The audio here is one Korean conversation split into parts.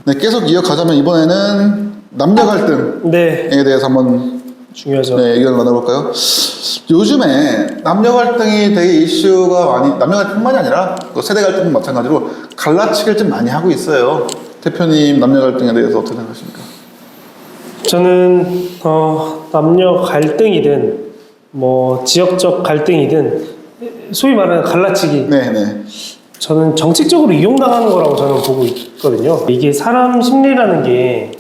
네, 계속 이어가자면 이번에는 남녀 갈등에 대해서 한번 중요하죠. 네, 의견을 나눠볼까요? 요즘에 남녀 갈등이 되게 이슈가 많이, 남녀 갈등뿐만이 아니라 세대 갈등도 마찬가지로 갈라치기를 좀 많이 하고 있어요. 대표님 남녀 갈등에 대해서 어떻게 생각하십니까? 저는 남녀 갈등이든 뭐 지역적 갈등이든 소위 말하는 갈라치기, 네네. 저는 정책적으로 이용당하는 거라고 저는 보고 있거든요. 이게 사람 심리라는 게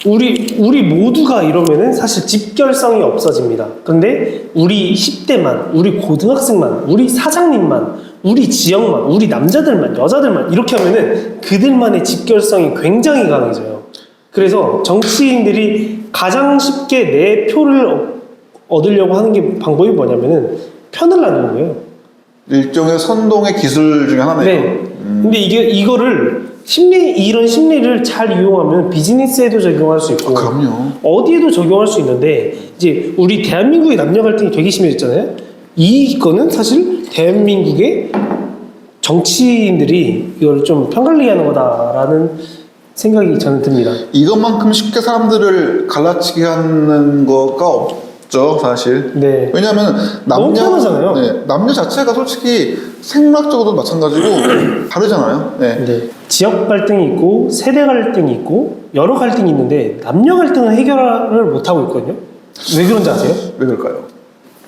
우리 모두가 이러면은 사실 집결성이 없어집니다. 그런데 우리 10대만, 우리 고등학생만, 우리 사장님만, 우리 지역만, 우리 남자들만, 여자들만 이렇게 하면은 그들만의 집결성이 굉장히 강해져요. 그래서 정치인들이 가장 쉽게 내 표를 얻으려고 하는 게 방법이 뭐냐면은 편을 나누는 거예요. 일종의 선동의 기술 중에 하나네요. 네. 근데 이거를 이런 심리를 잘 이용하면 비즈니스에도 적용할 수 있고, 그럼요. 어디에도 적용할 수 있는데, 이제 우리 대한민국의 남녀 갈등이 되게 심해졌잖아요. 이거는 사실 대한민국의 정치인들이 이걸 좀 편관리하는 거다라는 생각이 저는 듭니다. 이것만큼 쉽게 사람들을 갈라치기 하는 거가 없죠, 사실. 네. 왜냐하면 너무 편하잖아요. 네, 남녀 자체가 솔직히 생물학적으로도 마찬가지고 다르잖아요. 네. 네. 지역 갈등이 있고 세대 갈등이 있고 여러 갈등이 있는데 남녀 갈등은 해결을 못하고 있거든요. 왜 그런지 아세요? 왜 그럴까요?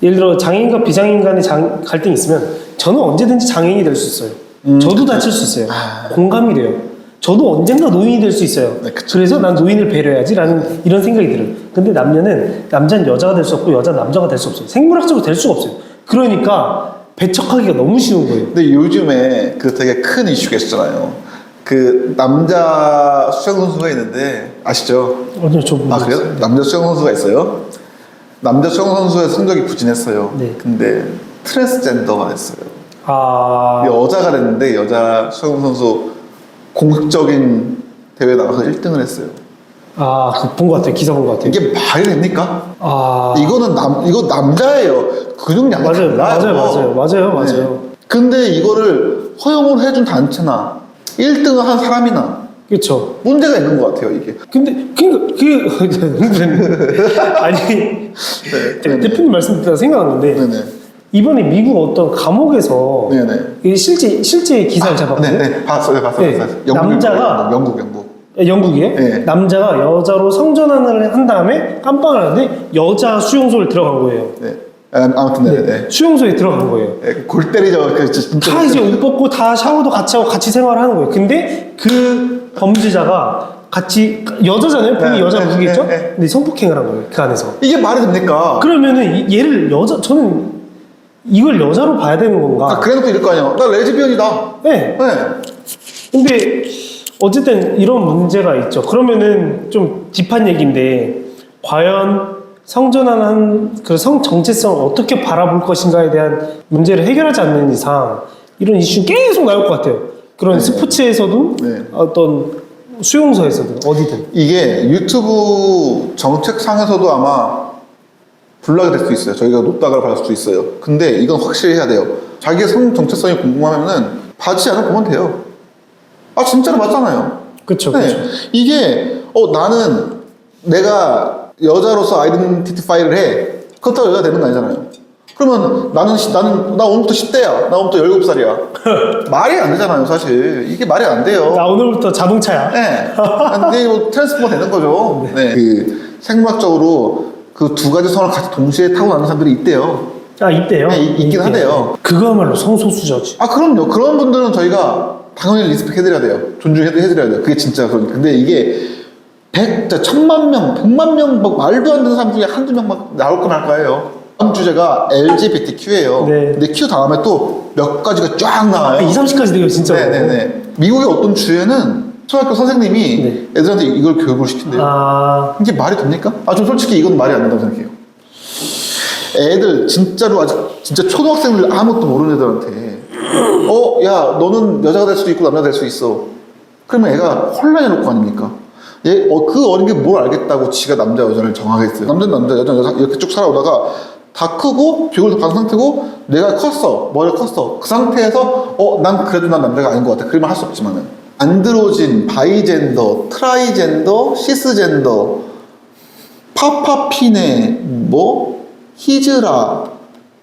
예를 들어 장애인과 비장애인 간의 갈등이 있으면 저는 언제든지 장애인이 될 수 있어요. 저도 다칠 수 있어요. 공감이 돼요. 저도 언젠가 노인이 될 수 있어요. 네, 그쵸. 그래서 난 노인을 배려해야지 라는 이런 생각이 들어요. 근데 남자는 여자가 될 수 없고 여자는 남자가 될 수 없어요. 생물학적으로 될 수가 없어요. 그러니까 배척하기가 너무 쉬운 거예요. 근데 요즘에 그 되게 큰 이슈가 있었잖아요. 그 남자 수영 선수가 있는데 아시죠? 아니요, 저 아 그래요? 남자 수영 선수가 있어요. 남자 수영 선수의 성적이 부진했어요. 네. 근데 트랜스젠더가 됐어요. 아, 여자가 됐는데 여자 수영 선수 공식적인 대회 나가서 1등을 했어요. 본 것 같아요. 기사 본 것 같아요. 이게 말이 됩니까? 아, 이거 남자예요. 근육량이 맞아요, 달라요. 맞아요. 네. 근데 이거를 허용을 해준 단체나 1등을 한 사람이나 그렇죠. 문제가 있는 것 같아요, 이게. 근데 아니 대표님 말씀 듣다가 생각났는데 네네. 이번에 미국 어떤 감옥에서 네네. 이 실제 기사를 잡았거든요. 네네. 봤어요. 네. 영국. 영국이에요? 네. 남자가 여자로 성전환을 한 다음에 깜빵을 하는데 여자 수용소에 들어간 거예요. 네. 아무튼 네네. 수용소에 들어간 거예요. 네. 골 때리죠. 진짜. 다 이제 옷 벗고 다 샤워도 같이 하고 같이 생활을 하는 거예요. 근데 그 범죄자가 같이 여자잖아요. 본인이 네, 여자 네, 무기겠죠? 네. 근데 성폭행을 한 거예요. 그 안에서. 이게 말이 됩니까? 그러면은 얘를 저는 이걸 여자로 봐야 되는 건가? 그래놓고 이럴 거 아니야. 나 레즈비언이다. 네. 네. 근데 어쨌든 이런 문제가 있죠. 그러면은 좀 딥한 얘기인데 과연 성전환한 그 성 정체성을 어떻게 바라볼 것인가에 대한 문제를 해결하지 않는 이상 이런 이슈는 계속 나올 것 같아요. 그런 네. 스포츠에서도 네. 어떤 수용소에서든 어디든. 이게 유튜브 정책상에서도 아마 불나게 될 수 있어요. 저희가 노딱을 받을 수도 있어요. 근데 이건 확실히 해야 돼요. 자기의 성 정체성이 궁금하면은 받지 않아 보면 돼요. 아 진짜로 맞잖아요. 그렇죠. 네. 이게 나는 내가 여자로서 아이덴티티 파일을 해. 그렇다고 여자가 되는 거 아니잖아요. 그러면 나 오늘부터 10대야. 나 오늘부터 17살이야. 말이 안 되잖아요, 사실. 이게 말이 안 돼요. 나 오늘부터 자동차야. 네. 근데 뭐 트랜스포가 되는 거죠. 네. 그 생물학적으로 그 두 가지 성을 같이 동시에 타고 가는 사람들이 있대요. 있대요. 네, 있긴 하대요. 그거야말로 성소수자지. 그럼요. 그런 분들은 저희가 당연히 리스펙 해드려야 돼요. 존중해드려야 돼요. 그게 진짜 그러니까. 근데 이게 1000만 명, 100만 명, 뭐 말도 안 되는 사람 중에 한두 명 막 나올 건 할 거예요. 다음 주제가 LGBTQ예요. 네. 근데 Q 다음에 또 몇 가지가 쫙 나와요. 2, 30까지 돼요, 진짜. 네네네. 미국의 어떤 주에는 초등학교 선생님이 네. 애들한테 이걸 교육을 시킨대요. 이게 말이 됩니까? 전 솔직히 이건 말이 안 된다고 생각해요. 애들 진짜로 아직 진짜 초등학생들 아무것도 모르는 애들한테 야 너는 여자가 될 수도 있고 남자가 될 수 있어. 그러면 애가 혼란해 놓을 거 아닙니까? 그 어린 게 뭘 알겠다고 지가 남자 여자를 정하겠어요. 남자는 남자 여자는 여자 이렇게 쭉 살아오다가 다 크고 비교를 받은 상태고 내가 컸어 머리가 컸어 그 상태에서 난 그래도 난 남자가 아닌 것 같아 그러면 할 수 없지만은 안드로진, 바이젠더, 트라이젠더, 시스젠더, 파파피네, 뭐 히즈라,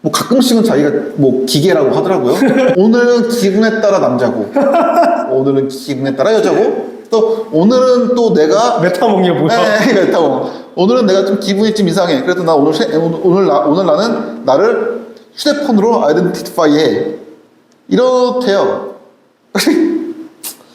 뭐 가끔씩은 자기가 뭐 기계라고 하더라고요. 오늘은 기분에 따라 남자고, 오늘은 기분에 따라 여자고, 또 오늘은 또 내가 메타몽이 뭐야? 네, 메타몽. 오늘은 내가 좀 기분이 좀 이상해. 그래서 나 오늘 나는 나를 휴대폰으로 아이덴티파이해. 이렇대요.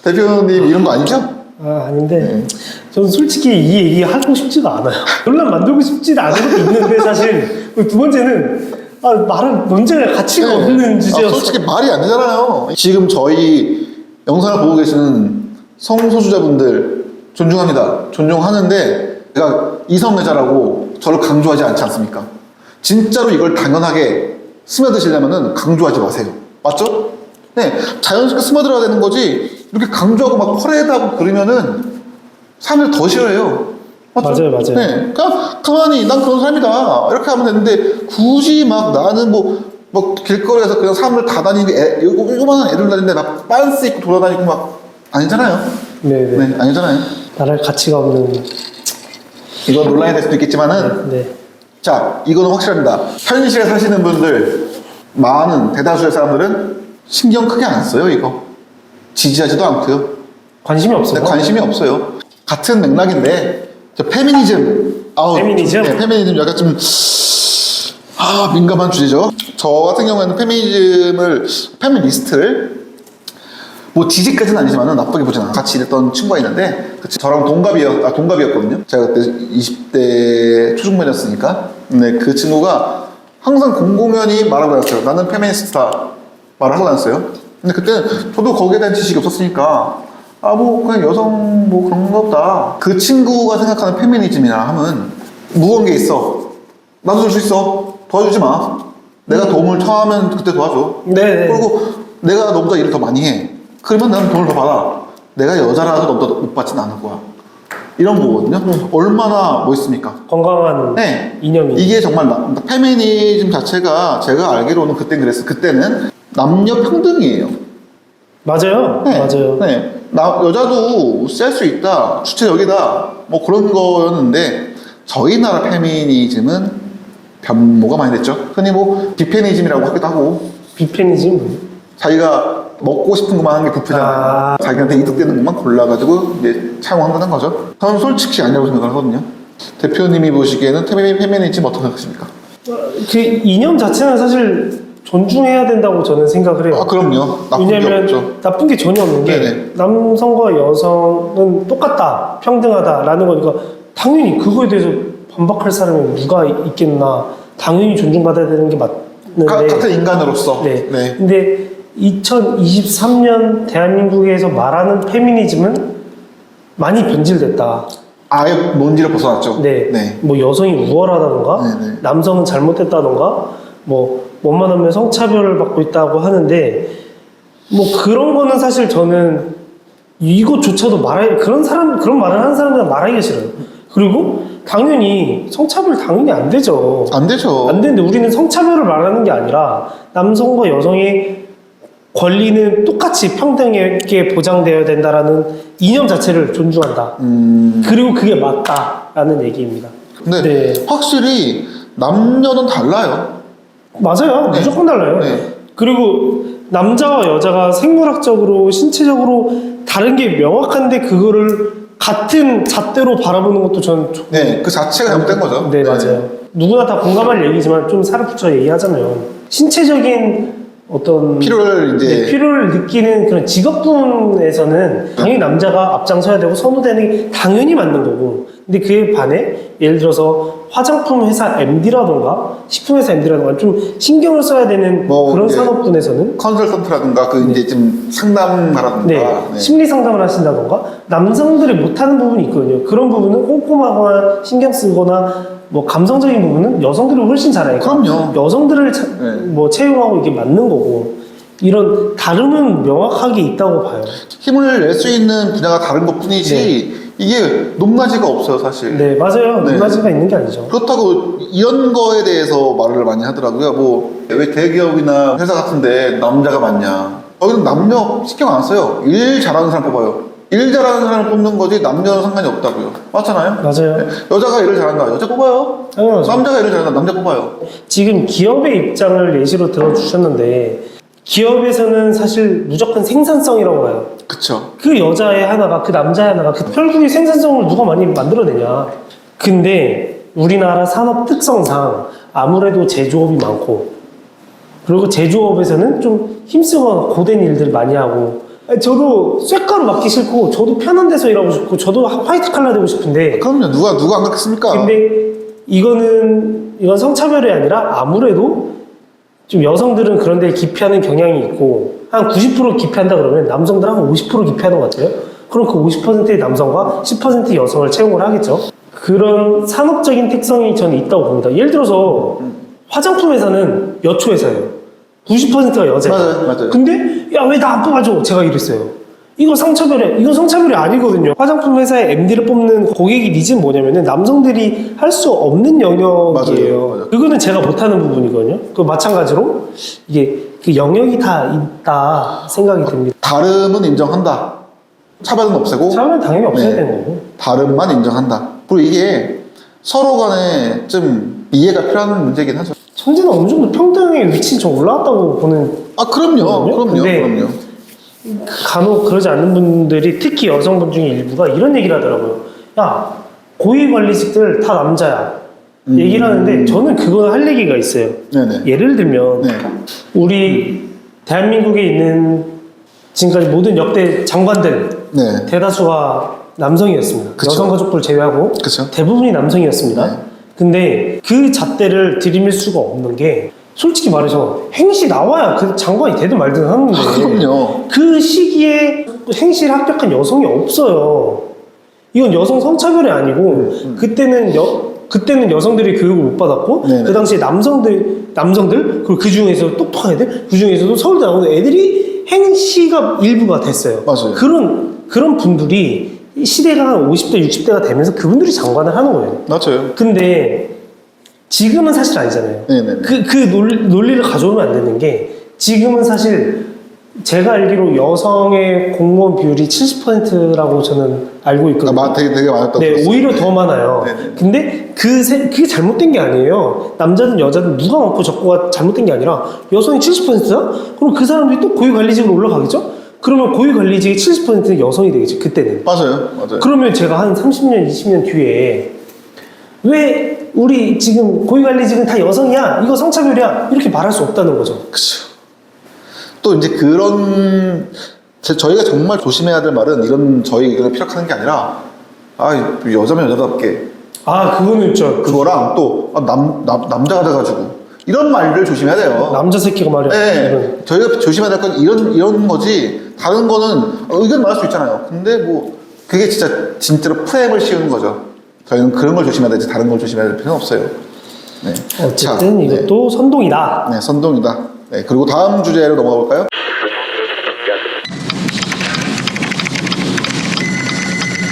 대표님 이런 거 아니죠? 아닌데 네. 저는 솔직히 이 얘기 하고 싶지가 않아요. 논란 만들고 싶지 않은 것도 있는데 사실 두 번째는 말은 논쟁할 가치가 네. 없는 주제였어. 솔직히 말이 안 되잖아요. 지금 저희 영상을 보고 계시는 성소수자분들 존중합니다. 존중하는데 제가 이성애자라고 저를 강조하지 않지 않습니까? 진짜로 이걸 당연하게 스며드시려면은 강조하지 마세요. 맞죠? 네, 자연스럽게 스며들어야 되는 거지. 이렇게 강조하고 막 퍼레이드하고 그러면은 사람들이 더 싫어해요. 맞죠? 맞아요. 네, 그냥 가만히 난 그런 사람이다 이렇게 하면 되는데 굳이 막 나는 뭐 길거리에서 그냥 사람들 다 다니는 요만한 애들 다니는데 나 빤스 입고 돌아다니고 막 아니잖아요. 네네. 네, 아니잖아요. 말할 가치가 없는. 이건 논란이 될 수도 있겠지만은 네. 자, 이거는 확실합니다. 현실에 사시는 분들 많은 대다수의 사람들은 신경 크게 안 써요. 이거 지지하지도 않고요. 관심이 없어요. 네, 관심이 없어요. 같은 맥락인데 저 페미니즘 페미니즘? 네, 페미니즘 약간 좀 민감한 주제죠. 저 같은 경우에는 페미니스트를 뭐 지지까지는 아니지만은 나쁘게 보진 않아. 같이 일했던 친구가 있는데 저랑 동갑이었거든요. 제가 그때 20대 초중반이었으니까. 근데 그 친구가 항상 공공연히 말하고 다녔어요. 나는 페미니스트다 말을 하고 다녔어요. 근데 그때는 저도 거기에 대한 지식이 없었으니까 뭐 그냥 여성 뭐 그런 거 없다. 그 친구가 생각하는 페미니즘이라 하면 무거운 게 있어. 나도 줄 수 있어. 도와주지 마. 내가 도움을 청하면 그때 도와줘. 네네. 그리고 내가 너보다 일을 더 많이 해. 그러면 나는 돈을 더 받아. 내가 여자라서 너보다 못 받진 않을 거야. 이런 거거든요. 얼마나 멋있습니까? 건강한 네. 이념이. 이게 정말 페미니즘 자체가 제가 알기로는 그땐 그랬어요. 그때는 남녀 평등이에요. 맞아요. 네. 맞아요. 네. 여자도 셀 수 있다. 주체적이다. 뭐 그런 거였는데 저희 나라 페미니즘은 변모가 많이 됐죠. 흔히 뭐 비페니즘이라고 하기도 하고 비페니즘. 자기가 먹고 싶은 것만 하는 게 부패잖아요. 자기한테 이득되는 것만 골라가지고 이제 차용한다는 거죠. 저는 솔직히 아니라고 생각하거든요. 대표님이 보시기에는 페미니즘 어떻게 생각하십니까? 그 이념 자체는 사실 존중해야 된다고 저는 생각을 해요. 그럼요. 나쁜 게 왜냐면 없죠. 나쁜 게 전혀 없는 게 네네. 남성과 여성은 똑같다, 평등하다라는 거니까 당연히 그거에 대해서 반박할 사람이 누가 있겠나. 당연히 존중받아야 되는 게 맞는데. 같은 인간으로서. 네. 네. 근데 2023년 대한민국에서 말하는 페미니즘은 많이 변질됐다. 아예 논지를 벗어났죠. 네. 네. 뭐 여성이 우월하다던가, 네네. 남성은 잘못됐다던가, 뭐 뭐만 하면 성차별을 받고 있다고 하는데, 뭐 그런 거는 사실 저는 이것조차도 그런 말을 하는 사람들은 말하기가 싫어요. 그리고 당연히 성차별 당연히 안 되죠. 안 되죠. 안 되는데 우리는 성차별을 말하는 게 아니라 남성과 여성의 권리는 똑같이 평등하게 보장되어야 된다라는 이념 자체를 존중한다. 그리고 그게 맞다라는 얘기입니다. 근데 네. 확실히 남녀는 달라요. 맞아요. 네. 무조건 달라요. 네. 그리고 남자와 여자가 생물학적으로 신체적으로 다른 게 명확한데 그거를 같은 잣대로 바라보는 것도 저는 네, 그 자체가 잘못된 거죠. 네, 맞아요. 누구나 다 공감할 얘기지만 좀 살을 붙여 얘기하자면 신체적인 어떤 필요를 이제 필요를 느끼는 그런 직업군에서는 당연히 남자가 앞장서야 되고 선호되는 게 당연히 맞는 거고, 근데 그에 반해 예를 들어서 화장품 회사 MD라던가 식품 회사 MD라던가 좀 신경을 써야 되는 뭐 그런 이제 산업군에서는 컨설턴트라든가 그 이제 좀 상담가라든가 네, 심리 상담을 하신다던가 남성들이 못하는 부분이 있거든요. 그런 부분은 꼼꼼하거나 신경 쓰거나 뭐 감성적인 부분은 여성들이 훨씬 잘하니까 그럼요. 여성들을 네. 뭐 채용하고 이게 맞는 거고, 이런 다름은 명확하게 있다고 봐요. 힘을 낼 수 있는 분야가 다른 것 뿐이지 이게 높낮이가 없어요, 사실. 네, 맞아요. 네. 높낮이가 있는 게 아니죠. 그렇다고 이런 거에 대해서 말을 많이 하더라고요. 뭐 왜 대기업이나 회사 같은데 남자가 많냐? 저희는 남녀 신경 안 써요. 일 잘하는 사람 뽑아요. 일 잘하는 사람을 뽑는 거지 남녀는 상관이 없다고요. 맞잖아요? 맞아요. 네. 여자가 일을 잘한다. 여자 뽑아요. 당연하죠. 남자가 일을 잘한다. 남자 뽑아요. 지금 기업의 입장을 예시로 들어주셨는데 기업에서는 사실 무조건 생산성이라고 봐요. 그쵸. 그 여자의 하나가 그 남자의 하나가 결국에 생산성을 누가 많이 만들어내냐. 근데 우리나라 산업 특성상 아무래도 제조업이 많고 그리고 제조업에서는 좀 힘쓰거나 고된 일들 많이 하고 저도 쇳가루 맡기 싫고 저도 편한 데서 일하고 싶고 저도 화이트 칼라 되고 싶은데 그럼요. 누가 안 그렇겠습니까? 근데 이건 성차별이 아니라 아무래도 좀 여성들은 그런 데 기피하는 경향이 있고 한 90% 기피한다 그러면 남성들은 한 50% 기피하는 것 같아요. 그럼 그 50%의 남성과 10%의 여성을 채용을 하겠죠. 그런 산업적인 특성이 저는 있다고 봅니다. 예를 들어서 화장품 회사는 여초 회사예요. 90%가 여자예요. 맞아요. 근데 야 왜 나 안 뽑아줘? 제가 이랬어요. 이거 성차별이 아니거든요. 화장품 회사의 MD를 뽑는 고객의 니즈는 뭐냐면은 남성들이 할 수 없는 영역이에요. 맞아요. 그거는 제가 못하는 부분이거든요. 그 마찬가지로 이게 그 영역이 다 있다 생각이 듭니다. 다름은 인정한다. 차별은 없애고 차별은 당연히 없어야 네. 되는 거고. 다름만 인정한다. 그리고 이게 서로 간에 좀 이해가 필요한 문제이긴 하죠. 현재는 어느 정도 평등의 위치는 좀 올라왔다고 보는. 아 그럼요. 근데 그럼요. 간혹 그러지 않는 분들이 특히 여성분 중에 일부가 이런 얘기를 하더라고요. 야 고위관리직들 다 남자야. 얘기를 하는데 저는 그건 할 얘기가 있어요. 네네. 예를 들면 네. 우리 대한민국에 있는 지금까지 모든 역대 장관들 네. 대다수가 남성이었습니다. 그쵸. 여성 가족부를 제외하고 그쵸. 대부분이 남성이었습니다. 네. 근데 그 잣대를 들이밀 수가 없는 게 솔직히 말해서 행시 나와야 그 장관이 되든 말든 하는데 그럼요. 그 시기에 행시를 합격한 여성이 없어요. 이건 여성 성차별이 아니고 그때는 여성들이 교육을 못 받았고 네네. 그 당시에 남성들 그리고 그 중에서 똑똑한 애들 그 중에서도 서울대 나오는 애들이 행시가 일부가 됐어요. 맞아요. 그런 분들이 시대가 한 50대 60대가 되면서 그분들이 장관을 하는 거예요. 맞아요. 근데 지금은 사실 아니잖아요. 네네. 그 논리를 가져오면 안 되는 게 지금은 사실 제가 알기로 여성의 공무원 비율이 70%라고 저는 알고 있거든요. 되게 많았다고 네, 들었어요. 오히려 더 많아요. 네네. 근데 그게 잘못된 게 아니에요. 남자든 여자든 누가 많고 적고가 잘못된 게 아니라 여성이 70%다? 그럼 그 사람들이 또 고위관리직으로 올라가겠죠? 그러면 고위관리직의 70%는 여성이 되겠죠, 그때는. 맞아요. 그러면 제가 한 30년, 20년 뒤에 왜 우리 지금 고위관리직은 다 여성이야? 이거 성차별이야? 이렇게 말할 수 없다는 거죠. 그쵸. 또 이제 저희가 정말 조심해야 될 말은 저희 의견을 피력하는 게 아니라 여자면 여자답게 그거는 그거랑 또 남자가 돼가지고 이런 말들 조심해야 돼요. 남자 새끼가 말이야. 네, 저희가 조심해야 될 건 이런 거지. 다른 거는 의견 말할 수 있잖아요. 근데 뭐 그게 진짜로 프레임을 씌우는 거죠. 저희는 그런 걸 조심해야 되지 다른 걸 조심해야 될 필요는 없어요. 네. 어쨌든 자, 이것도 선동이다. 네, 선동이다. 네, 그리고 다음 주제로 넘어가 볼까요?